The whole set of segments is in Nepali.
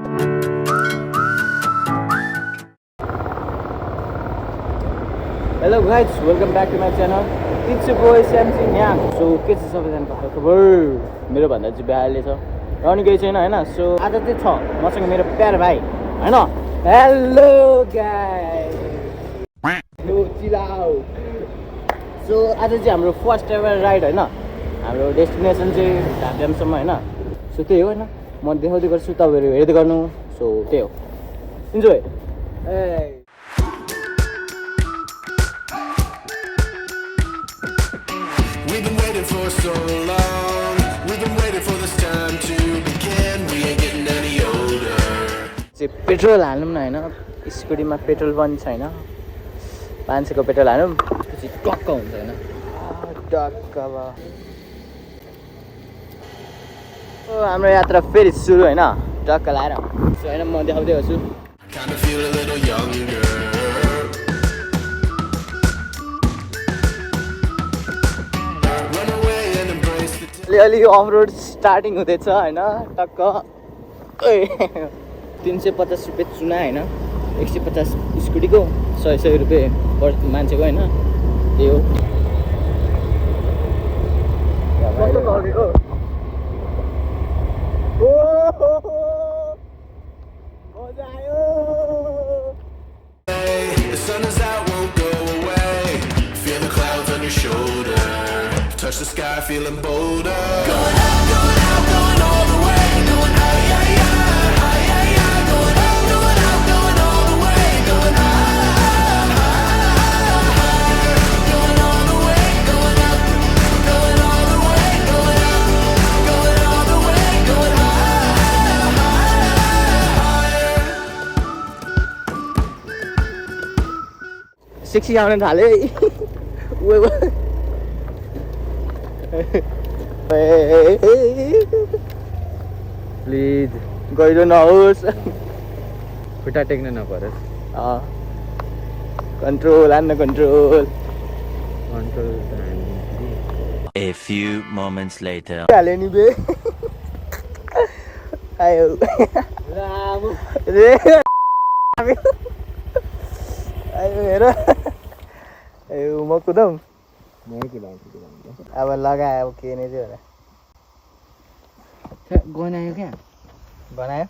Hello guys, welcome back to my channel. It's your boy Samsi Nyang. So के छ सबैजनाको हालखबर मेरो भन्दा चाहिँ बिहाले छ र अनि केही छैन हैन. सो आज चाहिँ छ मसँग मेरो प्यारो भाइ हैन. Hello guys. लो चिलाउ. सो आज चाहिँ हाम्रो फर्स्ट एभर राइड हैन. हाम्रो डेस्टिनेसन चाहिँ ढाब्यामसम्म हैन. सो त्यही हो हैन. म देखाउँदै गर्छु तपाईहरु हेर्दै गर्नु. सो त्यही हो. Enjoy. We've been waiting for so long. We've been waiting for this time to begin. We ain't getting any older. चाहिँ पेट्रोल हाल्नु न हैन. स्कुटीमा पेट्रोल पनि छैन. 500 को पेट्रोल हाल्नु त्यसपछि टक्क हुन्छ हैन. टक्क अब ओ हाम्रो यात्रा फेरि सुरु हैन. टक्क लाएर सो हैन म देखाउँदै गर्छु. Kinda feel a little younger. Run away and embrace the अलि अफ रोड स्टार्टिङ हुँदैछ हैन. टक्क 350 रुपैयाँ चुना हैन. 150 स्कुटीको 100 रुपैयाँ पर मान्छेको हैन. त्यही हो. कस्तो लगेको? मजा आयो. The sun is out, won't go away. Feel the clouds on your shoulder. Touch the sky, feeling bolder. Going out, going all the way. Going high, high, high, high, high, high. Going out, going all the way. Going high, high, high. Going all the way. Going out, going all the way. Going out, going all the way. Going high, high, high. 60 आउन थाल्यो. प्लिज गहिरो नहोस्. खुट्टा टेक्न नपरोस्. कन्ट्रोल हान्न control. A few moments later. हाल्यो नि बे. आयो रामु रे. आयो हेर. आयो म कुदाउ. अब लगायो अब के नै थियो होला. गनायो क्या बनायो.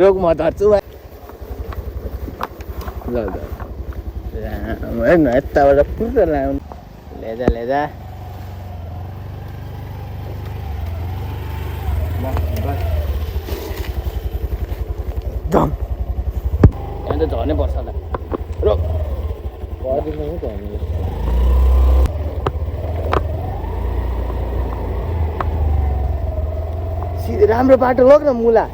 रोक म धर्छु. ल ल हेर्नु यताबाट पुरा लाउनु. लेजा लेजा. दम यहाँ त झर्नै पर्छ होला. रोक. सिधै राम्रो बाटो लग न मुला.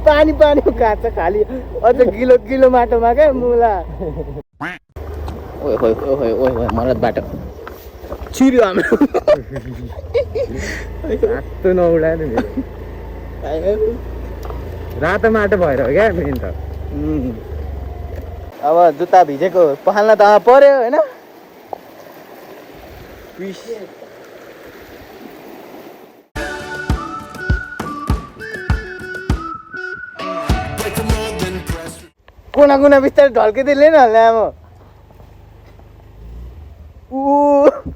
पानी पानी काट्छ खाली. अझ गिलो गिलो माटोमा क्या मुला. ओइ ओइ ओइ ओइ ओइ मरद बाटो छिर्यो हाम्रो. रातो नउडा नि मेरो. रातो माटो भएर हो क्या मेन त. अब जुत्ता भिजेको पखाल्न त पर्यो होइन. कुना कुना बिस्तारै ढल्किँदै लिएन लामो.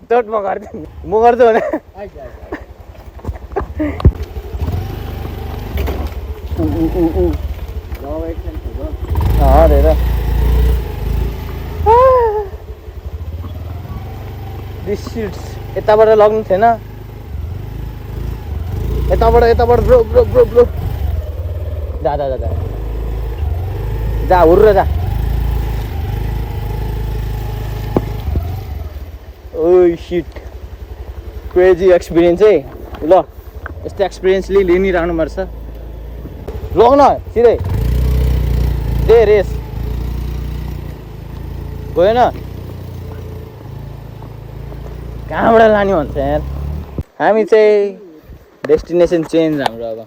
चोट म गर्छु भने. हेर दिस सिट्स यताबाट लग्नु थिएन. यताबाट ब्रो ब्रो ब्रो ब्रो. जा जा जा जा हुर्र जा. ओइ शिट क्रेजी एक्सपिरियन्स है. ल यस्तो एक्सपिरियन्सले लिइरहनुपर्छ. लग्न सिधै दे रेस गएन. कहाँबाट लाने भन्छ यार. हामी चाहिँ डेस्टिनेसन चेन्ज हाम्रो.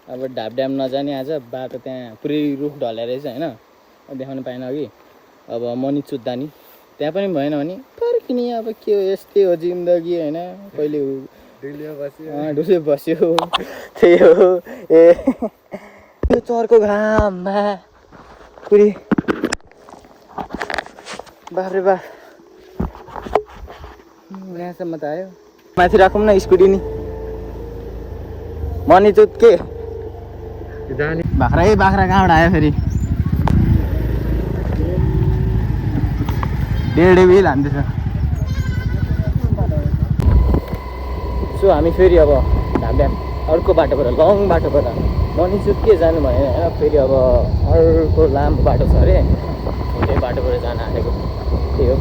अब ढाबड्याम नजाने आज बाटो त्यहाँ पुरै रुख ढलेर रहेछ होइन. देखाउनु पाएन अघि. अब मनी चुत्दा नि त्यहाँ पनि भएन भने फर्किने. अब के हो यस्तै हो जिन्दगी होइन. कहिले ढुसे बस्यो त्यही हो. ए यो चर्को घाममा पुरी बाफ्रे बाफ यहाँसम्म त आयो माथि राखौँ न स्कुटी नि मनी चुत के जाने बाख्रा कहाँबाट आयो फेरि डेढ बिल हान्दैछ सो हामी फेरि अब ढाब्या अर्को बाटोबाट लङ बाटोबाट मनी चुत के जानु भयो होइन फेरि अब अर्को लामो बाटो छ अरे त्यही बाटोबाट जान आँटेको त्यही हो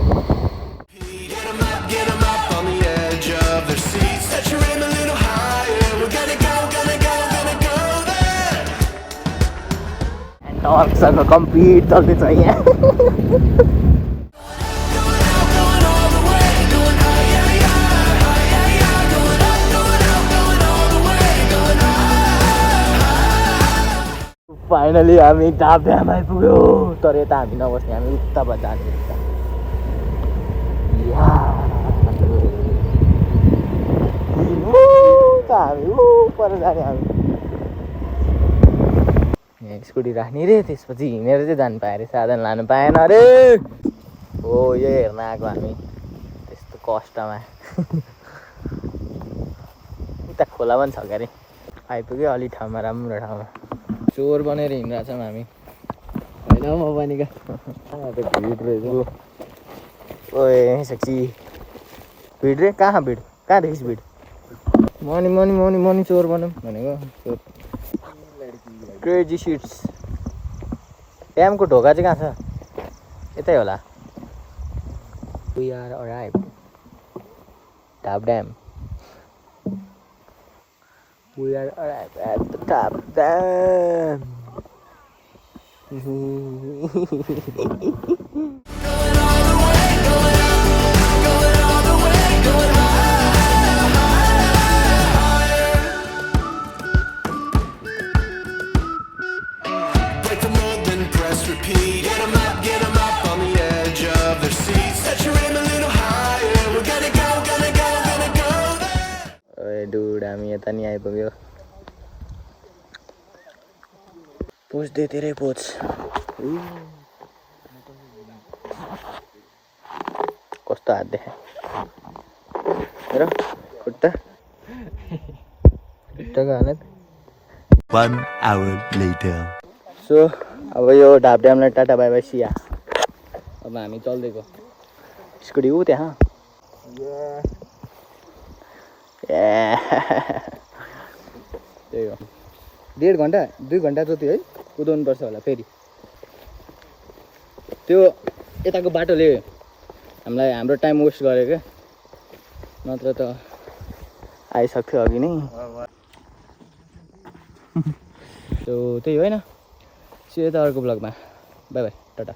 Get 'em up on the edge of their seats. Set your aim a little higher. We're gonna go there. टर्कसँग कम्प्लिट चल्दैछ यहाँ फाइनली हामी ढाब्यामा आइपुग्यो तर यता हामी नबस्ने हामी उताबाट जाने हामी पर जाने हामी यहाँ स्कुटी राख्ने रे त्यसपछि हिँडेर चाहिँ जानु पायो अरे साधन लानु पाएन अरे हो यो हेर्न आएको हामी त्यस्तो कष्टमा उता खोला पनि छ क्यारे आइपुग्यो अलि ठाउँमा राम्रो ठाउँमा चोर बनेर हिँडिरहेको छौँ हामी होइन म पनि क्या भिड रहेछ ओए सेक्सी भिड रे कहाँ भिड कहाँ देखिस् भिड मनी चोर बनाऊँ भनेको चोर क्रेजी सिट्स ड्यामको ढोका चाहिँ कहाँ छ यतै होला we are arrive Dhab dam we are arrive at the Dhab dam Break the mold, then press repeat. Get 'em up on the edge of their seats. Set your aim a little higher. We're gonna go there. ओए डुड हामी यता नि आइपुग्यो पोच दे तेरै पोच कस्तो हात देखे हेर खुट्टाको हालत 1 hour later. सो अब यो ढाब ड्यामलाई टाटा बाई बाई सिया अब हामी चल्दैको स्कुटी ऊ त्यहाँ त्यही हो 1.5 घन्टा 2 घन्टा जति है कुदाउनु पर्छ होला फेरि त्यो यताको बाटोले हामीलाई हाम्रो टाइम वेस्ट गर्यो क्या नत्र त आइसक्थ्यो अघि नै सो त्यही होइन सो यता अर्को ब्लगमा बाई बाई टाटा